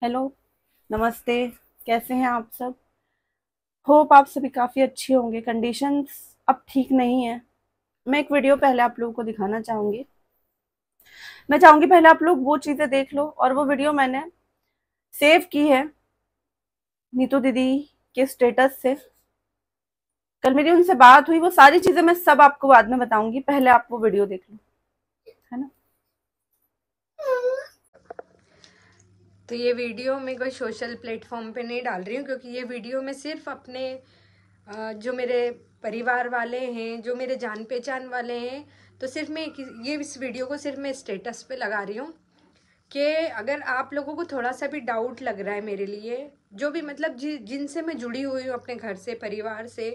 Hello, नमस्ते। कैसे हैं आप सब? होप आप सभी काफ़ी अच्छे होंगे। कंडीशंस अब ठीक नहीं है। मैं एक वीडियो पहले आप लोगों को दिखाना चाहूँगी। मैं चाहूँगी पहले आप लोग वो चीज़ें देख लो, और वो वीडियो मैंने सेव की है नीतू दीदी के स्टेटस से। कल मेरी उनसे बात हुई, वो सारी चीज़ें मैं सब आपको बाद में बताऊँगी। पहले आप वो वीडियो देख लो, है ना? तो ये वीडियो मैं कोई सोशल प्लेटफॉर्म पे नहीं डाल रही हूँ, क्योंकि ये वीडियो मैं सिर्फ अपने जो मेरे परिवार वाले हैं, जो मेरे जान पहचान वाले हैं, तो सिर्फ मैं ये इस वीडियो को सिर्फ मैं स्टेटस पे लगा रही हूँ कि अगर आप लोगों को थोड़ा सा भी डाउट लग रहा है मेरे लिए, जो भी मतलब जिनसे मैं जुड़ी हुई हूँ, अपने घर से, परिवार से,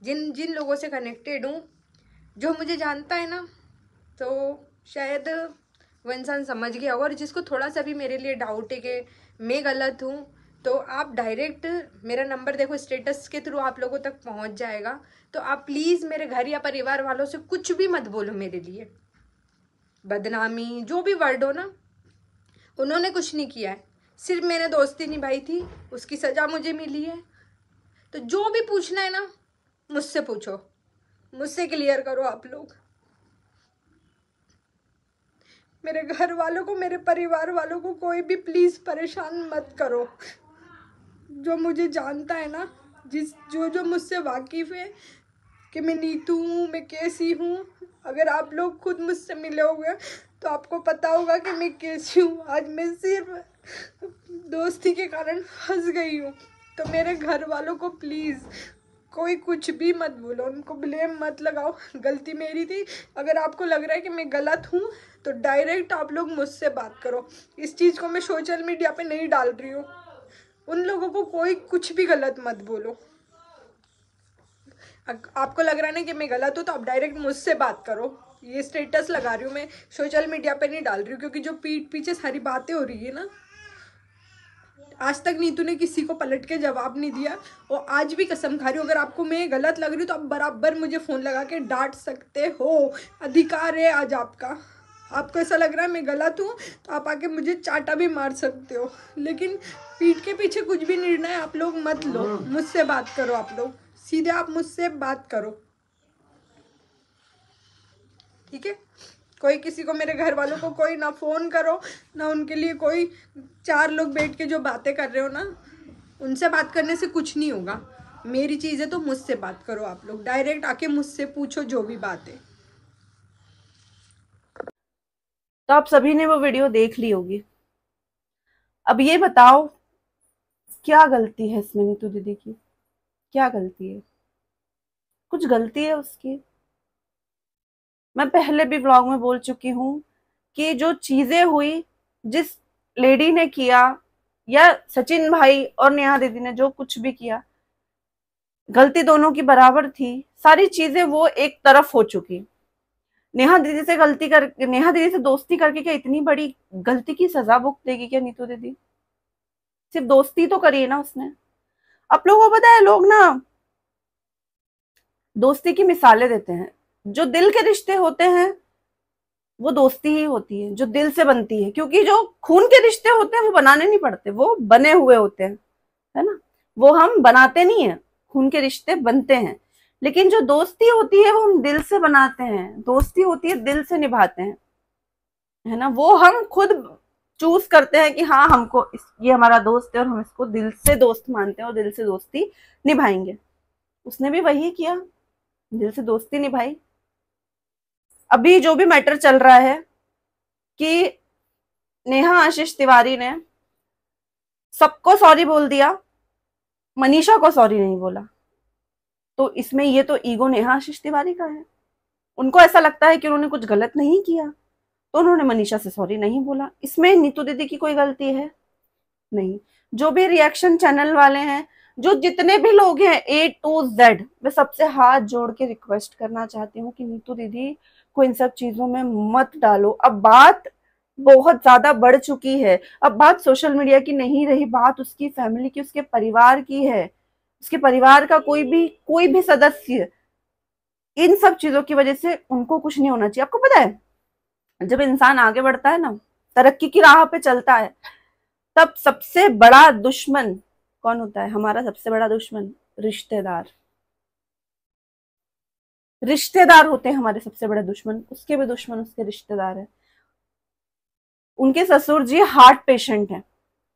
जिन जिन लोगों से कनेक्टेड हूँ, जो मुझे जानता है ना, तो शायद वो इंसान समझ गया होगा। और जिसको थोड़ा सा भी मेरे लिए डाउट है कि मैं गलत हूँ, तो आप डायरेक्ट मेरा नंबर देखो, स्टेटस के थ्रू आप लोगों तक पहुँच जाएगा। तो आप प्लीज़ मेरे घर या परिवार वालों से कुछ भी मत बोलो मेरे लिए, बदनामी जो भी वर्ड हो ना। उन्होंने कुछ नहीं किया है, सिर्फ मैंने दोस्ती निभाई थी, उसकी सज़ा मुझे मिली है। तो जो भी पूछना है ना, मुझसे पूछो, मुझसे क्लियर करो आप लोग। मेरे घर वालों को, मेरे परिवार वालों को कोई भी प्लीज़ परेशान मत करो। जो मुझे जानता है ना, जो जो मुझसे वाकिफ़ है कि मैं नीतू हूँ, मैं कैसी हूँ, अगर आप लोग खुद मुझसे मिले होंगे तो आपको पता होगा कि मैं कैसी हूँ। आज मैं सिर्फ दोस्ती के कारण फंस गई हूँ। तो मेरे घर वालों को प्लीज़ कोई कुछ भी मत बोलो, उनको ब्लेम मत लगाओ। गलती मेरी थी। अगर आपको लग रहा है कि मैं गलत हूँ, तो डायरेक्ट आप लोग मुझसे बात करो। इस चीज़ को मैं सोशल मीडिया पे नहीं डाल रही हूँ। उन लोगों को कोई कुछ भी गलत मत बोलो। आपको लग रहा है ना कि मैं गलत हूँ, तो आप डायरेक्ट मुझसे बात करो। ये स्टेटस लगा रही हूँ मैं, सोशल मीडिया पे नहीं डाल रही हूँ, क्योंकि जो पीठ पीछे सारी बातें हो रही है ना, आज तक नीतू ने किसी को पलट के जवाब नहीं दिया। और आज भी कसम खा रही हूँ, अगर आपको मैं गलत लग रही हूँ तो आप बराबर मुझे फ़ोन लगा के डांट सकते हो। अधिकार है आज आपका। आपको ऐसा लग रहा है मैं गलत हूँ, तो आप आके मुझे चाटा भी मार सकते हो, लेकिन पीठ के पीछे कुछ भी निर्णय आप लोग मत लो। मुझसे बात करो, आप लोग सीधे आप मुझसे बात करो, ठीक है? कोई किसी को, मेरे घर वालों को कोई ना फ़ोन करो, ना उनके लिए कोई चार लोग बैठ के जो बातें कर रहे हो ना, उनसे बात करने से कुछ नहीं होगा। मेरी चीज़ है तो मुझसे बात करो। आप लोग डायरेक्ट आके मुझसे पूछो जो भी बात है। तो आप सभी ने वो वीडियो देख ली होगी। अब ये बताओ, क्या गलती है इसमें नीतू दीदी की? क्या गलती है? कुछ गलती है उसकी? मैं पहले भी व्लॉग में बोल चुकी हूँ कि जो चीजें हुई, जिस लेडी ने किया, या सचिन भाई और नेहा दीदी ने जो कुछ भी किया, गलती दोनों की बराबर थी। सारी चीजें वो एक तरफ हो चुकी। नेहा दीदी से दोस्ती करके क्या इतनी बड़ी गलती की सजा भुगतेगी क्या नीतू दीदी? सिर्फ दोस्ती तो करी है ना उसने। आप लोगों को पता है, लोग ना दोस्ती की मिसालें देते हैं। जो दिल के रिश्ते होते हैं वो दोस्ती ही होती है, जो दिल से बनती है। क्योंकि जो खून के रिश्ते होते हैं वो बनाने नहीं पड़ते, वो बने हुए होते हैं, है ना? वो हम बनाते नहीं है, खून के रिश्ते बनते हैं। लेकिन जो दोस्ती होती है वो हम दिल से बनाते हैं, दोस्ती होती है दिल से निभाते हैं, है ना? वो हम खुद चूज करते हैं कि हाँ, ये हमारा दोस्त है और हम इसको दिल से दोस्त मानते हैं और दिल से दोस्ती निभाएंगे। उसने भी वही किया, दिल से दोस्ती निभाई। अभी जो भी मैटर चल रहा है कि नेहा आशीष तिवारी ने सबको सॉरी बोल दिया, मनीषा को सॉरी नहीं बोला, तो इसमें ये तो ईगो नेहा आशीष तिवारी का है। उनको ऐसा लगता है कि उन्होंने कुछ गलत नहीं किया, तो उन्होंने मनीषा से सॉरी नहीं बोला। इसमें नीतू दीदी की कोई गलती है? नहीं। जो भी रिएक्शन चैनल वाले हैं, जो जितने भी लोग हैं A to Z, मैं सबसे हाथ जोड़ के रिक्वेस्ट करना चाहती हूँ कि नीतू दीदी को इन सब चीजों में मत डालो। अब बात बहुत ज्यादा बढ़ चुकी है। अब बात सोशल मीडिया की नहीं रही, बात उसकी फैमिली की, उसके परिवार की है। उसके परिवार का कोई भी सदस्य इन सब चीजों की वजह से उनको कुछ नहीं होना चाहिए। आपको पता है, जब इंसान आगे बढ़ता है ना, तरक्की की राह पे चलता है, तब सबसे बड़ा दुश्मन कौन होता है? हमारा सबसे बड़ा दुश्मन रिश्तेदार। रिश्तेदार होते हैं हमारे सबसे बड़े दुश्मन, उसके भी दुश्मन उसके रिश्तेदार है। उनके ससुर जी हार्ट पेशेंट है।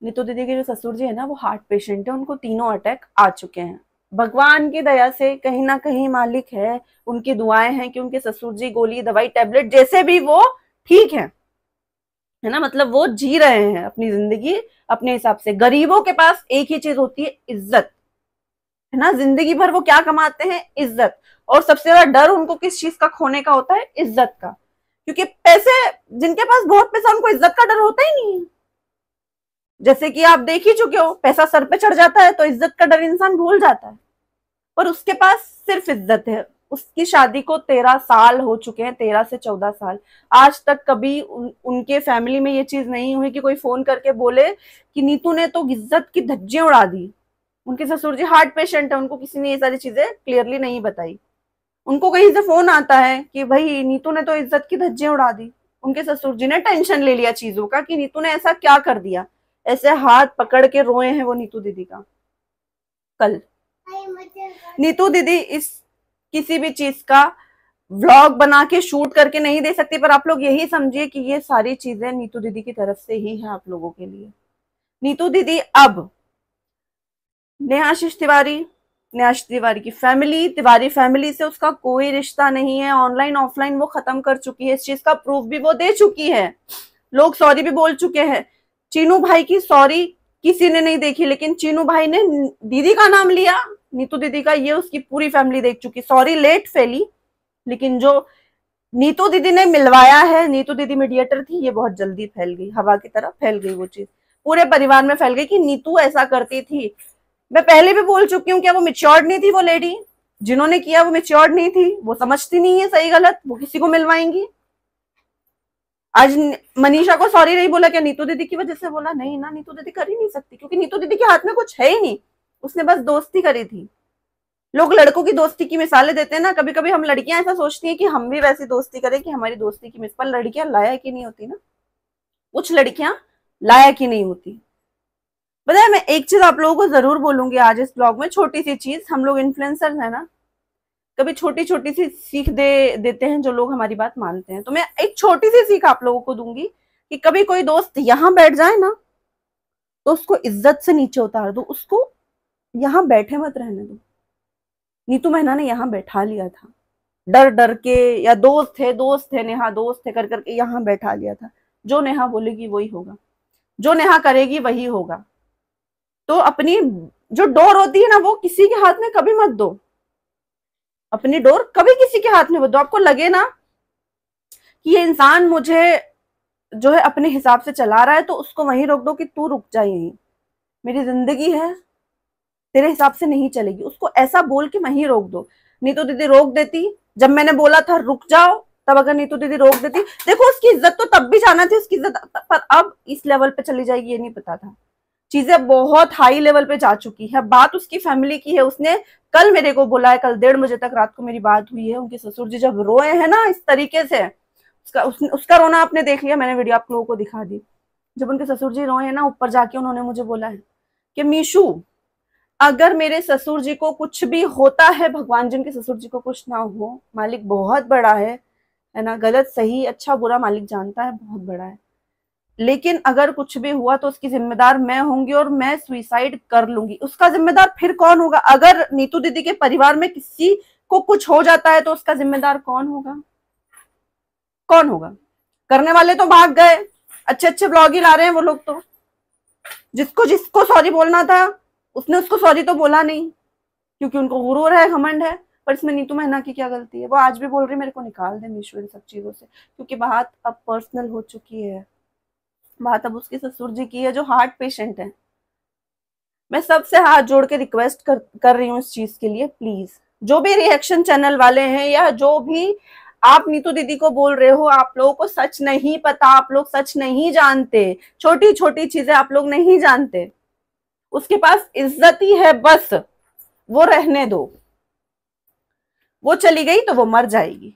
नीतू दीदी के जो ससुर जी है ना, वो हार्ट पेशेंट है, उनको तीनों अटैक आ चुके हैं। भगवान की दया से कहीं ना कहीं मालिक है, उनकी दुआएं हैं कि उनके ससुर जी गोली दवाई टैबलेट जैसे भी वो ठीक है ना, मतलब वो जी रहे हैं अपनी जिंदगी अपने हिसाब से। गरीबों के पास एक ही चीज होती है, इज्जत, है ना। जिंदगी भर वो क्या कमाते हैं? इज्जत। और सबसे ज्यादा डर उनको किस चीज का खोने का होता है? इज्जत का। क्योंकि पैसे, जिनके पास बहुत पैसा उनको इज्जत का डर होता ही नहीं है। जैसे कि आप देख ही चुके हो, पैसा सर पे चढ़ जाता है तो इज्जत का डर इंसान भूल जाता है। पर उसके पास सिर्फ इज्जत है। उसकी शादी को 13 साल हो चुके हैं, 13 से 14 साल। आज तक कभी उनके फैमिली में ये चीज नहीं हुई कि कोई फोन करके बोले कि नीतू ने तो इज्जत की धज्जियां उड़ा दी। उनके ससुर जी हार्ट पेशेंट है, उनको किसी ने ये सारी चीजें क्लियरली नहीं बताई। उनको कहीं से फोन आता है कि भाई नीतू ने तो इज्जत की धज्जियां उड़ा दी। उनके ससुर जी ने टेंशन ले लिया चीजों का कि नीतू ने ऐसा क्या कर दिया। ऐसे हाथ पकड़ के रोए हैं वो नीतू दीदी का। कल नीतू दीदी इस किसी भी चीज का व्लॉग बना के शूट करके नहीं दे सकती, पर आप लोग यही समझिए कि ये सारी चीजें नीतू दीदी की तरफ से ही है आप लोगों के लिए। नीतू दीदी अब नेहाशीष तिवारी, नेहाशीष तिवारी की फैमिली, तिवारी फैमिली से उसका कोई रिश्ता नहीं है। ऑनलाइन ऑफलाइन वो खत्म कर चुकी है, इस चीज का प्रूफ भी वो दे चुकी है। लोग सॉरी भी बोल चुके हैं। चीनू भाई की सॉरी किसी ने नहीं देखी, लेकिन चीनू भाई ने दीदी का नाम लिया, नीतू दीदी का, ये उसकी पूरी फैमिली देख चुकी। सॉरी लेट फैली, लेकिन जो नीतू दीदी ने मिलवाया है, नीतू दीदी मीडिएटर थी, ये बहुत जल्दी फैल गई, हवा की तरह फैल गई वो चीज, पूरे परिवार में फैल गई कि नीतू ऐसा करती थी। मैं पहले भी बोल चुकी हूँ, क्या वो मेच्योर्ड नहीं थी? वो लेडी जिन्होंने किया वो मेच्योर्ड नहीं थी, वो समझती नहीं है सही गलत, वो किसी को मिलवाएंगी। आज मनीषा को सॉरी नहीं बोला, क्या नीतू दीदी की वजह से बोला? नहीं ना, नीतू दीदी कर ही नहीं सकती, क्योंकि नीतू दीदी के हाथ में कुछ है ही नहीं, उसने बस दोस्ती करी थी। लोग लड़कों की दोस्ती की मिसालें देते हैं ना, कभी कभी हम लड़कियां ऐसा सोचती हैं कि हम भी वैसी दोस्ती करें कि हमारी दोस्ती की मिसाल। लड़कियां लायक ही नहीं होती ना, कुछ लड़कियां लायक ही नहीं होती। पता है, मैं एक चीज आप लोगों को जरूर बोलूंगी आज इस ब्लॉग में, छोटी सी चीज। हम लोग इन्फ्लुएंसर्स है ना, कभी छोटी छोटी सी सीख देते हैं जो लोग हमारी बात मानते हैं। तो मैं एक छोटी सी सीख आप लोगों को दूंगी कि कभी कोई दोस्त यहां बैठ जाए ना, तो उसको इज्जत से नीचे उतार दो, उसको यहां बैठे मत रहने दो। नीतू महीना ने यहां बैठा लिया था, डर डर के, या दोस्त थे नेहा, दोस्त थे कर करके यहां बैठा लिया था। जो नेहा बोलेगी वही होगा, जो नेहा करेगी वही होगा। तो अपनी जो डोर होती है ना, वो किसी के हाथ में कभी मत दो। अपनी डोर कभी किसी के हाथ में मत दो। आपको लगे ना कि ये इंसान मुझे जो है अपने हिसाब से चला रहा है, तो उसको वहीं रोक दो कि तू रुक जा, यहीं मेरी जिंदगी है, तेरे हिसाब से नहीं चलेगी। उसको ऐसा बोल के वहीं रोक दो। नीतू दीदी रोक देती, जब मैंने बोला था रुक जाओ, तब अगर नीतू दीदी रोक देती, देखो उसकी इज्जत तो तब भी जाना थी, उसकी इज्जत, पर अब इस लेवल पे चली जाएगी ये नहीं पता था। चीजें बहुत हाई लेवल पे जा चुकी है। बात उसकी फैमिली की है, उसने कल मेरे को बोला है, कल 1:30 बजे तक रात को मेरी बात हुई है। उनके ससुर जी जब रोए हैं ना इस तरीके से, उसका रोना आपने देख लिया, मैंने वीडियो आप लोगों को दिखा दी। जब उनके ससुर जी रोए हैं ना, ऊपर जाके उन्होंने मुझे बोला है कि मीशू, अगर मेरे ससुर जी को कुछ भी होता है, भगवान जी उनके ससुर जी को कुछ ना हो, मालिक बहुत बड़ा है ना, गलत सही अच्छा बुरा मालिक जानता है, बहुत बड़ा है, लेकिन अगर कुछ भी हुआ तो उसकी जिम्मेदार मैं होंगी और मैं सुइसाइड कर लूंगी। उसका जिम्मेदार फिर कौन होगा? अगर नीतू दीदी के परिवार में किसी को कुछ हो जाता है तो उसका जिम्मेदार कौन होगा? कौन होगा? करने वाले तो भाग गए, अच्छे अच्छे ब्लॉग ही ला रहे हैं वो लोग। तो जिसको जिसको सॉरी बोलना था उसने उसको सॉरी तो बोला नहीं, क्योंकि उनको गुरूर है, घमंड है। पर इसमें नीतू महीना की क्या गलती है? वो आज भी बोल रही मेरे को निकाल दे मीशो इन सब चीजों से, क्योंकि बात अब पर्सनल हो चुकी है। बात अब उसके ससुर जी की है जो हार्ट पेशेंट है। मैं सबसे हाथ जोड़ के रिक्वेस्ट कर रही हूँ इस चीज के लिए, प्लीज जो भी रिएक्शन चैनल वाले हैं या जो भी आप नीतू दीदी को बोल रहे हो, आप लोगों को सच नहीं पता, आप लोग सच नहीं जानते, छोटी छोटी चीजें आप लोग नहीं जानते। उसके पास इज्जत ही है बस, वो रहने दो। वो चली गई तो वो मर जाएगी,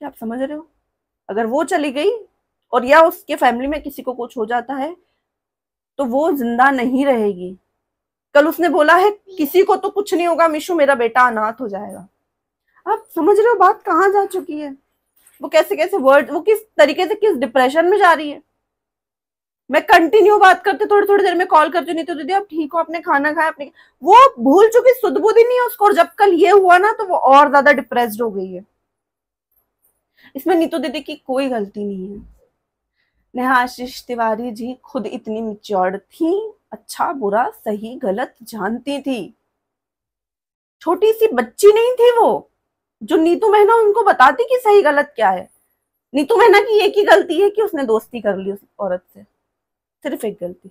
क्या आप समझ रहे हो? अगर वो चली गई और या उसके फैमिली में किसी को कुछ हो जाता है, तो वो जिंदा नहीं रहेगी। कल उसने बोला है किसी को तो कुछ नहीं होगा मिशु, मेरा बेटा अनाथ हो जाएगा। आप समझ रहे हो बात कहाँ जा चुकी है? वो कैसे कैसे वर्ड, वो किस तरीके से किस डिप्रेशन में जा रही है। मैं कंटिन्यू बात करते थोड़ी थोड़ी देर में कॉल करती हूँ, नीतू दीदी आप ठीक हो, आपने खाना खाया, आपने, वो भूल चुकी, सुध बुध ही नहीं है उसको। और जब कल ये हुआ ना तो वो और ज्यादा डिप्रेस्ड हो गई है। इसमें नीतू दीदी की कोई गलती नहीं है। नेहा आशीष तिवारी जी खुद इतनी मिच्योर्ड थी, अच्छा बुरा सही गलत जानती थी। छोटी सी बच्ची नहीं थी वो, जो नीतू मेहना उनको बताती कि सही गलत क्या है। नीतू मेहना की एक ही गलती है कि उसने दोस्ती कर ली उस औरत से, सिर्फ एक गलती,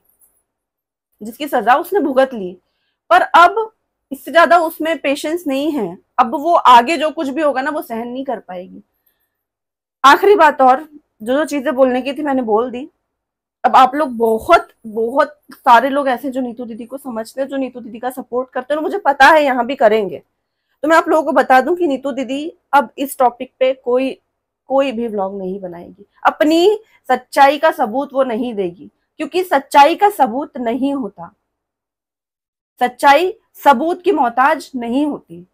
जिसकी सजा उसने भुगत ली। पर अब इससे ज्यादा उसमें पेशेंस नहीं है। अब वो आगे जो कुछ भी होगा ना वो सहन नहीं कर पाएगी। आखिरी बात, और जो जो चीजें बोलने की थी मैंने बोल दी। अब आप लोग बहुत बहुत सारे लोग ऐसे जो नीतू दीदी को समझते हैं, जो नीतू दीदी का सपोर्ट करते हैं, और मुझे पता है यहाँ भी करेंगे। तो मैं आप लोगों को बता दूं कि नीतू दीदी अब इस टॉपिक पे कोई भी व्लॉग नहीं बनाएगी। अपनी सच्चाई का सबूत वो नहीं देगी, क्योंकि सच्चाई का सबूत नहीं होता। सच्चाई सबूत की मोहताज नहीं होती।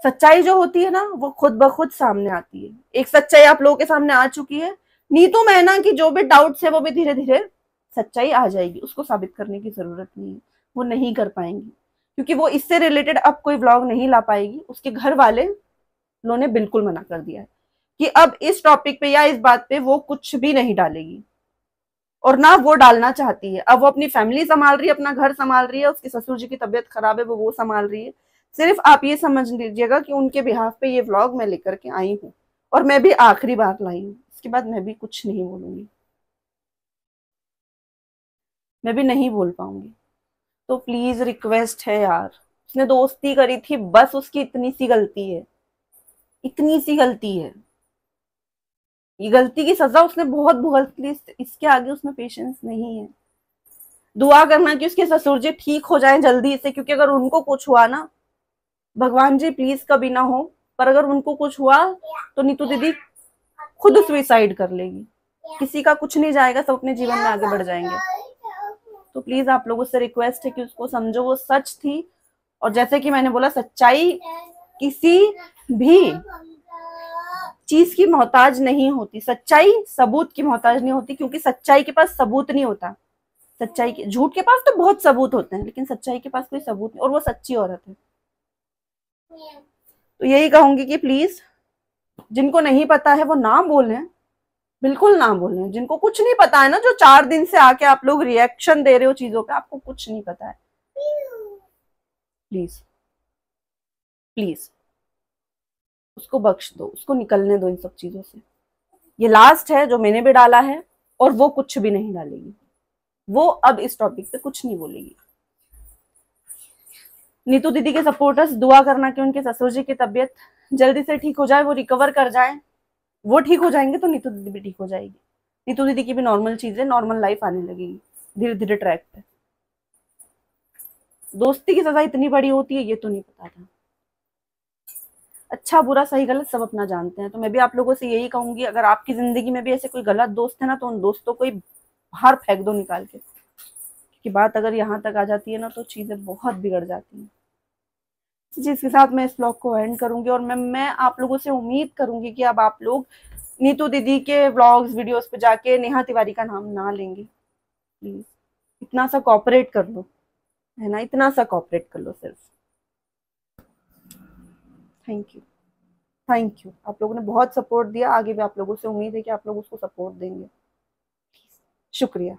सच्चाई जो होती है ना वो खुद ब खुद सामने आती है। एक सच्चाई आप लोगों के सामने आ चुकी है। नीतू मेहना की जो भी डाउट्स है वो भी धीरे धीरे सच्चाई आ जाएगी। उसको साबित करने की जरूरत नहीं है, वो नहीं कर पाएंगी, क्योंकि वो इससे रिलेटेड अब कोई व्लॉग नहीं ला पाएगी। उसके घर वाले उन्होंने बिल्कुल मना कर दिया है कि अब इस टॉपिक पे या इस बात पे वो कुछ भी नहीं डालेगी, और ना वो डालना चाहती है। अब वो अपनी फैमिली संभाल रही है, अपना घर संभाल रही है, उसके ससुर जी की तबीयत खराब है वो संभाल रही है। सिर्फ आप ये समझ लीजिएगा कि उनके बिहाफ पे ये व्लॉग मैं लेकर के आई हूँ, और मैं भी आखिरी बार लाई हूँ। इसके बाद मैं भी कुछ नहीं बोलूंगी, मैं भी नहीं बोल पाऊंगी। तो प्लीज रिक्वेस्ट है यार, उसने दोस्ती करी थी, बस उसकी इतनी सी गलती है, इतनी सी गलती है। ये गलती की सजा उसने बहुत भुगत ली, इसके आगे उसमें पेशेंस नहीं है। दुआ करना कि उसके ससुर जी ठीक हो जाएं जल्दी से, क्योंकि अगर उनको कुछ हुआ ना, भगवान जी प्लीज कभी ना हो, पर अगर उनको कुछ हुआ तो नीतू दीदी खुद सुसाइड कर लेगी। किसी का कुछ नहीं जाएगा, सब अपने जीवन में आगे बढ़ जाएंगे। तो प्लीज आप लोगों से रिक्वेस्ट है कि उसको समझो, वो सच थी। और जैसे कि मैंने बोला, सच्चाई किसी भी चीज की मोहताज नहीं होती, सच्चाई सबूत की मोहताज नहीं होती, क्योंकि सच्चाई के पास सबूत नहीं होता। सच्चाई के, झूठ के पास तो बहुत सबूत होते हैं, लेकिन सच्चाई के पास कोई सबूत नहीं, और वो सच्ची औरत है। तो यही कहूंगी कि प्लीज जिनको नहीं पता है वो ना बोलें, बिल्कुल ना बोलें। जिनको कुछ नहीं पता है ना, जो 4 दिन से आके आप लोग रिएक्शन दे रहे हो चीजों पे, आपको कुछ नहीं पता है, प्लीज प्लीज उसको बख्श दो, उसको निकलने दो इन सब चीजों से। ये लास्ट है जो मैंने भी डाला है, और वो कुछ भी नहीं डालेगी। वो अब इस टॉपिक पे कुछ नहीं बोलेगी। नीतू दीदी के सपोर्टर्स दुआ करना कि उनके ससुर जी की तबीयत जल्दी से ठीक हो जाए, वो रिकवर कर जाए। वो ठीक हो जाएंगे तो नीतू दीदी भी ठीक हो जाएगी। नीतू दीदी की भी नॉर्मल चीजें, नॉर्मल लाइफ आने लगेगी धीरे धीरे ट्रैक पे। दोस्ती की सजा इतनी बड़ी होती है, ये तो नहीं पता था। अच्छा बुरा सही गलत सब अपना जानते हैं। तो मैं भी आप लोगों से यही कहूंगी, अगर आपकी जिंदगी में भी ऐसे कोई गलत दोस्त है ना, तो उन दोस्तों को बाहर फेंक दो निकाल के, कि बात अगर यहाँ तक आ जाती है ना तो चीजें बहुत बिगड़ जाती हैं। जिसके साथ मैं इस ब्लॉग को एंड करूंगी, और मैं आप लोगों से उम्मीद करूंगी कि अब आप लोग नीतू दीदी के व्लॉग्स वीडियोस पे जाके नेहा तिवारी का नाम ना लेंगे। प्लीज इतना सा कॉपरेट कर लो, है ना, इतना सा कॉपरेट कर लो सिर्फ। Thank you, thank you. आप लोगों ने बहुत सपोर्ट दिया, आगे भी आप लोगों से उम्मीद है कि आप लोग उसको सपोर्ट देंगे। शुक्रिया।